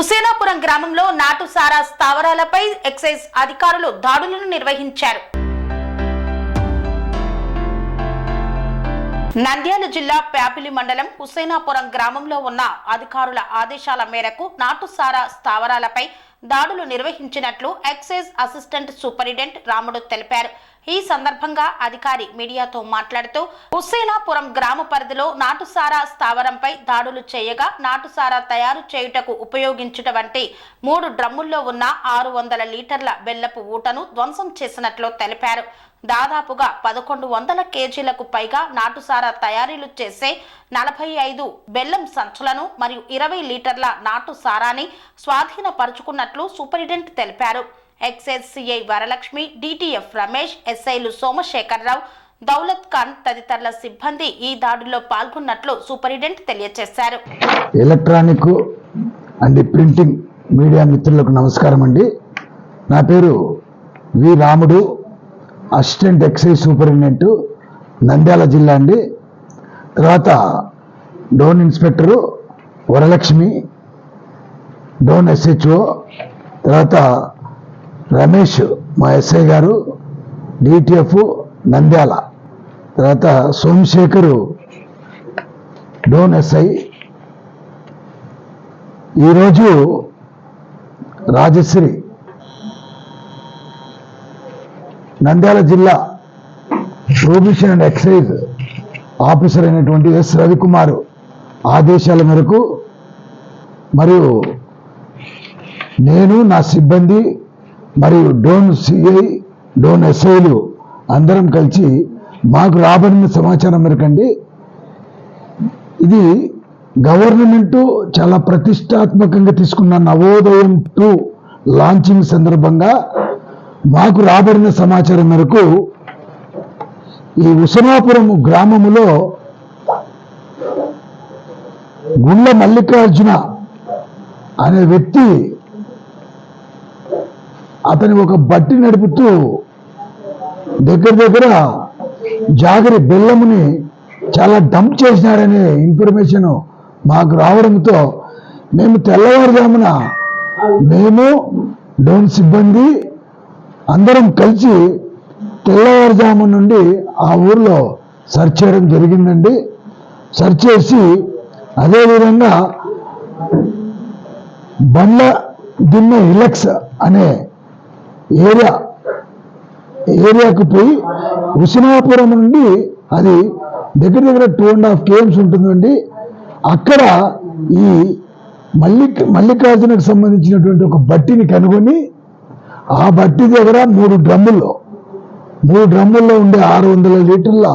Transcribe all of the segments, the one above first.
హుసేనాపురం గ్రామంలో నాటు సారా స్థావరాలపై ఎక్సైజ్ అధికారులు దాడులను నిర్వహించారు. నంద్యాల జిల్లా ప్యాపిలి మండలం హుసేనాపురం గ్రామంలో ఉన్న అధికారుల ఆదేశాల మేరకు నాటు సారా స్థావరాలపై దాడులు నిర్వహించినట్లు ఎక్సైజ్ అసిస్టెంట్ సూపరింటెండెంట్ రాముడు తెలిపారు. ఈ సందర్భంగా అధికారి మీడియాతో మాట్లాడుతూ హుసేనాపురం గ్రామ పరిధిలో నాటుసారా స్థావరంపై దాడులు చేయగా నాటుసారా తయారు చేయుటకు ఉపయోగించుటవంటి 3 డ్రమ్ముల్లో ఉన్న 600 లీటర్ల బెల్లపు ఊటను ధ్వంసం చేసినట్లు తెలిపారు. దాదాపుగా 1100 కేజీలకు పైగా నాటుసారా తయారీలు చేసే 45 బెల్లం సంచులను మరియు 20 లీటర్ల నాటు సారాని స్వాధీనపరుచుకున్నట్లు సూపరింటెండెంట్ తెలిపారు. Excise CI Varalakshmi, DTF Ramesh, ఎస్ఐలు సోమశేఖరరావు, దౌలత్ ఖాన్ తదితరుల సిబ్బంది ఈ దాడుల్లో పాల్గొన్నట్లు సూపరింటెండెంట్ తెలియజేశారు. ఎలక్ట్రానిక్ అండ్ ప్రింటింగ్ మీడియా మిత్రులకు నమస్కారం అండి. నా పేరు వి రాముడు, అసిస్టెంట్ ఎక్సైజ్ సూపరింటెండెంట్ నంద్యాల జిల్లా అండి. తర్వాత డోన్ ఇన్స్పెక్టరు వరలక్ష్మి, డోన్ ఎస్హెచ్ఓ, తర్వాత రమేష్ మా ఎస్ఐ గారు, డిటిఎఫ్ నంద్యాల, తర్వాత సోమశేఖరు డోన్ ఎస్ఐ. ఈరోజు రాజశ్రీ నంద్యాల జిల్లా ప్రొహిబిషన్ అండ్ ఎక్సైజ్ ఆఫీసర్ అయినటువంటి ఎస్ రవికుమార్ ఆదేశాల మేరకు మరియు నేను, నా సిబ్బంది మరియు డోన్ సిఐ, డోన్ ఎస్ఐలు అందరం కలిసి మాకు రాబడిన సమాచారం మేరకండి, ఇది గవర్నమెంట్ చాలా ప్రతిష్టాత్మకంగా తీసుకున్న నవోదయం 2 లాంచింగ్ సందర్భంగా మాకు రాబడిన సమాచారం మేరకు ఈ హుసేనాపురం గ్రామములో గుళ్ళ మల్లికార్జున అనే వ్యక్తి అతని ఒక బట్టి నడుపుతూ దగ్గర జాగరి బెల్లముని చాలా డంప్ చేసినాడనే ఇన్ఫర్మేషన్ మాకు రావడంతో మేము తెల్లవారుజామున మేము డోన్ సిబ్బంది అందరం కలిసి తెల్లవారుజాము నుండి ఆ ఊర్లో సెర్చ్ చేయడం జరిగిందండి. సెర్చ్ చేసి అదేవిధంగా బండ్ల దిన్న ఇలక్స్ అనే ఏరియాకు పోయి హుసేనాపురం నుండి అది దగ్గర 2.5 km ఉంటుందండి. అక్కడ ఈ మల్లికార్జునకు సంబంధించినటువంటి ఒక బట్టిని కనుగొని ఆ బట్టి దగ్గర 3 డ్రమ్ముల్లో ఉండే 600 లీటర్ల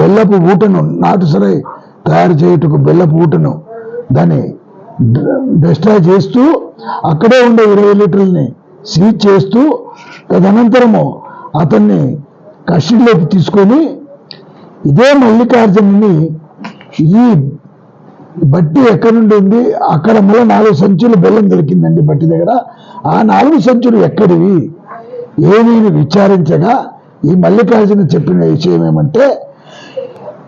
బెల్లపు ఊటను, నాటుసరై తయారు చేయుటకు బెల్లపు ఊటను దాన్ని డిస్ట్రాయ్ చేస్తూ అక్కడే ఉండే 20 లీటర్లని సీజ్ చేస్తూ తదనంతరము అతన్ని కస్టడీలోకి తీసుకొని ఇదే మల్లికార్జునుని ఈ బట్టి ఎక్కడి నుండి ఉంది, అక్కడ మళ్ళీ 4 సంచులు బెల్లం దొరికిందండి బట్టి దగ్గర. ఆ 4 సంచులు ఎక్కడివి ఏమేమి విచారించగా ఈ మల్లికార్జున చెప్పిన విషయం ఏమంటే,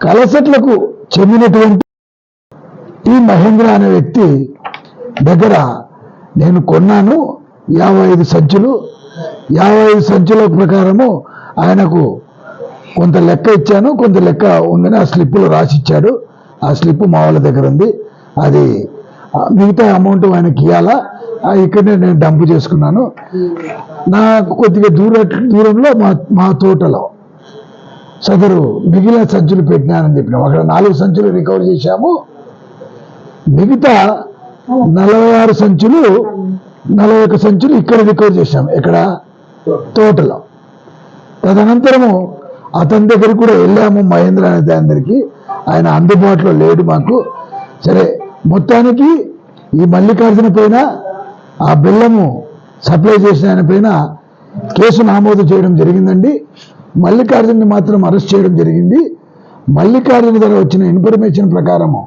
కలసట్లకు చెందినటువంటి టి మహేంద్ర అనే వ్యక్తి దగ్గర నేను కొన్నాను 55 సంచులు. 55 సంచుల ప్రకారము ఆయనకు కొంత లెక్క ఇచ్చాను, కొంత లెక్క ఉందని ఆ స్లిప్పులో రాసిచ్చాడు. ఆ స్లిప్ మా వాళ్ళ దగ్గర ఉంది. అది మిగతా అమౌంట్ ఆయనకి ఇవ్వాలా, ఇక్కడనే నేను డంప్ చేసుకున్నాను. నాకు కొద్దిగా దూరంలో మా తోటలో సదరు మిగిలిన సంచులు పెట్టినానని చెప్పినాం. అక్కడ 4 సంచులు రికవర్ చేశాము. మిగతా 46 సంచులు 41 సంచులు ఇక్కడ రికవర్ చేశాము, ఇక్కడ తోటలో. తదనంతరము అతని దగ్గరికి కూడా వెళ్ళాము, మహేంద్ర అనే దాని దగ్గరికి. ఆయన అందుబాటులో లేడు మాకు. సరే, మొత్తానికి ఈ మల్లికార్జున పైన, ఆ బెల్లము సప్లై చేసిన ఆయన పైన కేసు నమోదు చేయడం జరిగిందండి. మల్లికార్జున్ని మాత్రం అరెస్ట్ చేయడం జరిగింది. మల్లికార్జున దగ్గర వచ్చిన ఇన్ఫర్మేషన్ ప్రకారము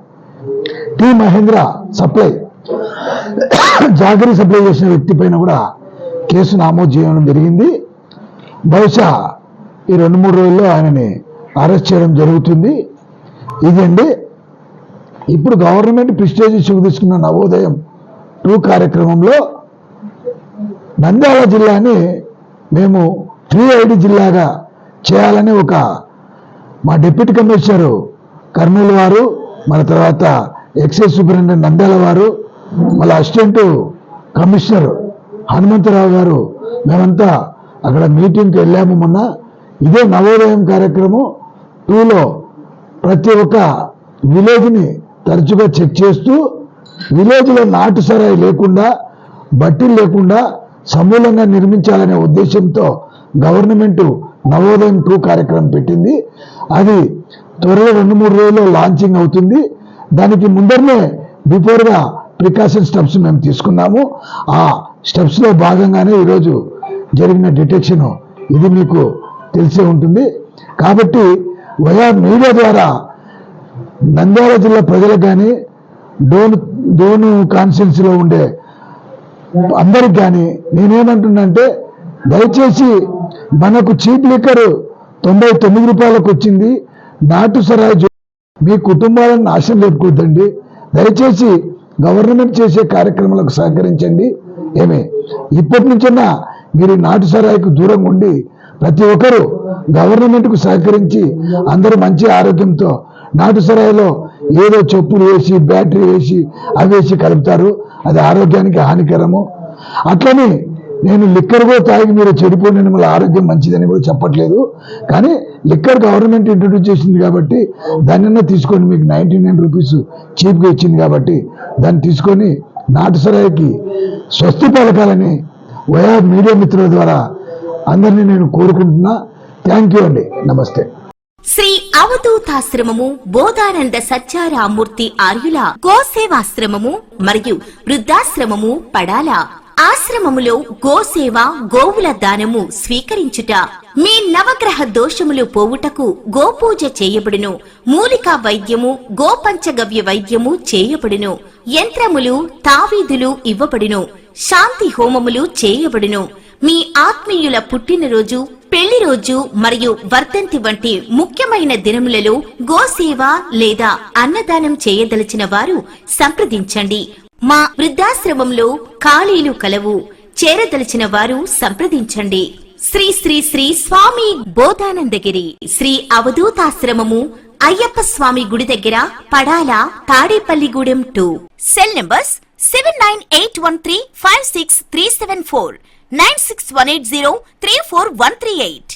టి మహేంద్ర జాగరి సప్లై చేసిన వ్యక్తి పైన కూడా కేసు నమోదు చేయడం జరిగింది. బహుశా ఈ 2-3 రోజుల్లో ఆయనని అరెస్ట్ చేయడం జరుగుతుంది. ఇదండి ఇప్పుడు గవర్నమెంట్ ప్రిస్టేజ్ ఇష్యూ తీసుకున్న నవోదయం 2 కార్యక్రమంలో నంద్యాల జిల్లాని మేము 3ID జిల్లాగా చేయాలని మా డిప్యూటీ కమిషనరు కర్నూలు వారు, మన తర్వాత ఎక్సైజ్ సూపరింటెండెంట్ నంద్యాల వారు, మళ్ళీ అసిస్టెంట్ కమిషనర్ హనుమంతరావు గారు మేమంతా అక్కడ మీటింగ్కి వెళ్ళాము మొన్న. ఇదే నవోదయం కార్యక్రమం 2లో ప్రతి ఒక్క విలేజ్ని తరచుగా చెక్ చేస్తూ విలేజ్లో నాటు సరాయి లేకుండా, బట్టీలు లేకుండా సమూలంగా నిర్మించాలనే ఉద్దేశంతో గవర్నమెంట్ నవోదయం 2 కార్యక్రమం పెట్టింది. అది త్వరలో 2-3 రోజుల్లో లాంచింగ్ అవుతుంది. దానికి ముందరనే బిఫోర్గా ప్రికాషన్ స్టెప్స్ మేము తీసుకున్నాము. ఆ స్టెప్స్లో భాగంగానే ఈరోజు జరిగిన డిటెక్షన్ ఇది మీకు తెలిసే ఉంటుంది. కాబట్టి వయా మీడియా ద్వారా నంద్యాల జిల్లా ప్రజలకు కానీ డోను కాన్స్టిట్యున్సీలో ఉండే అందరికి కానీ నేనేమంటున్నానంటే, దయచేసి మనకు చీప్ లిక్కర్ 99 రూపాయలకు వచ్చింది. నాటు సరాయి మీ కుటుంబాలను నాశనం లేపుకోద్దండి. దయచేసి గవర్నమెంట్ చేసే కార్యక్రమాలకు సహకరించండి. ఇప్పటి నుంచైనా మీరు నాటు సరాయికి దూరంగా ఉండి ప్రతి ఒక్కరూ గవర్నమెంట్కు సహకరించి అందరూ మంచి ఆరోగ్యంతో, నాటు సరాయిలో ఏదో చెప్పులు వేసి బ్యాటరీ వేసి అవేసి కలుపుతారు, అది ఆరోగ్యానికి హానికరము. అట్లని నేను లిక్కర్ కూడా తాగి మీరు చెడిపోయిన మిమ్మల్ని ఆరోగ్యం మంచిదని కూడా చెప్పట్లేదు. కానీ లిక్కర్ గవర్నమెంట్ ఇంట్రొడ్యూస్ చేసింది కాబట్టి దానిన్నా తీసుకొని మీకు 99 రూపీస్ చీప్గా ఇచ్చింది కాబట్టి దాన్ని తీసుకొని నాటు సరాయికి స్వస్తి పలకాలని వయా మీడియా మిత్రుల ద్వారా అందరినీ నేను కోరుకుంటున్నా. థ్యాంక్ యూ అండి. నమస్తే. శ్రీ అవధూతాశ్రమము బోధానంద సత్యారామూర్తి ఆర్యుల గోసేవాశ్రమము మరియు వృద్ధాశ్రమము పడాల. ఆశ్రమములో గోసేవ, గోవుల దానము స్వీకరించుట, మీ నవగ్రహ దోషములు పోవుటకు గోపూజ చేయబడును. మూలికా వైద్యము, గోపంచగవ్య వైద్యము చేయబడును. యంత్రములు, తావీదులు ఇవ్వబడును. శాంతి హోమములు చేయబడును. మీ ఆత్మీయుల పుట్టినరోజు, పెళ్లి రోజు మరియు వర్ధంతి వంటి ముఖ్యమైన దినములలో గోసేవ లేదా అన్నదానం చేయదలిచిన వారు సంప్రదించండి. మా వృద్ధాశ్రమంలో ఖాళీలు కలవు. చేరదలిచిన వారు సంప్రదించండి. శ్రీ శ్రీ శ్రీ స్వామి బోధానందగిరి శ్రీ అవధూతాశ్రమము, అయ్యప్ప స్వామి గుడి దగ్గర, పడాల, తాడేపల్లిగూడెం 2. Cell numbers 7981356374, 96180341138.